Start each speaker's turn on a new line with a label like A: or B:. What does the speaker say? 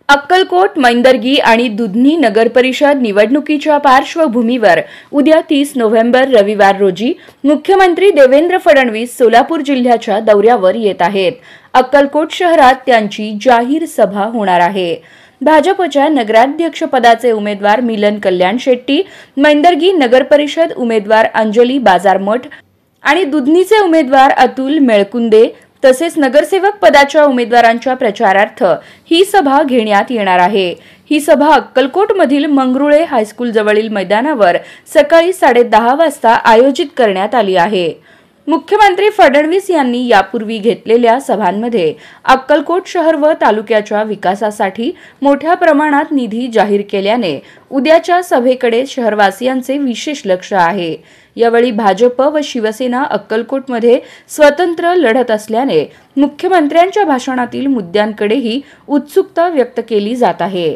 A: अक्कलकोट, मैंदर्गी आणि दुधनी नगरपरिषद निवडणुकीच्या पार्श्वभूमीवर उद्या 30 नोव्हेंबर रविवार रोजी मुख्यमंत्री देवेंद्र फडणवीस सोलापूर जिल्ह्याच्या दौऱ्यावर येत आहेत। अक्कलकोट शहरात त्यांची जाहीर सभा होणार आहे। भाजपच्या नगराध्यक्षपदाचे उमेदवार मिलन कल्याण शेट्टी, मैंदर्गी नगरपरिषद उमेदवार अंजली बाजारमठ आणि दुधनीचे उमेदवार अतुल मेळकुंदे तसेच नगरसेवक पदाच्या उमेदवारांच्या प्रचारार्थ ही सभा घेण्यात येणार आहे। ही सभा अक्कलकोटमधील मंगरुळे हायस्कूल जवळील मैदानावर सकाळी 10:30 वाजता आयोजित करण्यात आली आहे। मुख्यमंत्री फडणवीस यांनी यापूर्वी घेतलेल्या सभांमध्ये अक्कलकोट शहर व तालुक्याच्या विकासासाठी मोठ्या प्रमाणात निधी जाहीर केल्याने उद्याच्या सभेकडे शहरवासियांचे विशेष लक्ष आहे। यावेळी भाजप व शिवसेना अक्कलकोटमध्ये स्वतंत्र लढत असल्याने मुख्यमंत्र्यांच्या भाषणातील मुद्द्यांकडेही उत्सुकता व्यक्त केली जात आहे।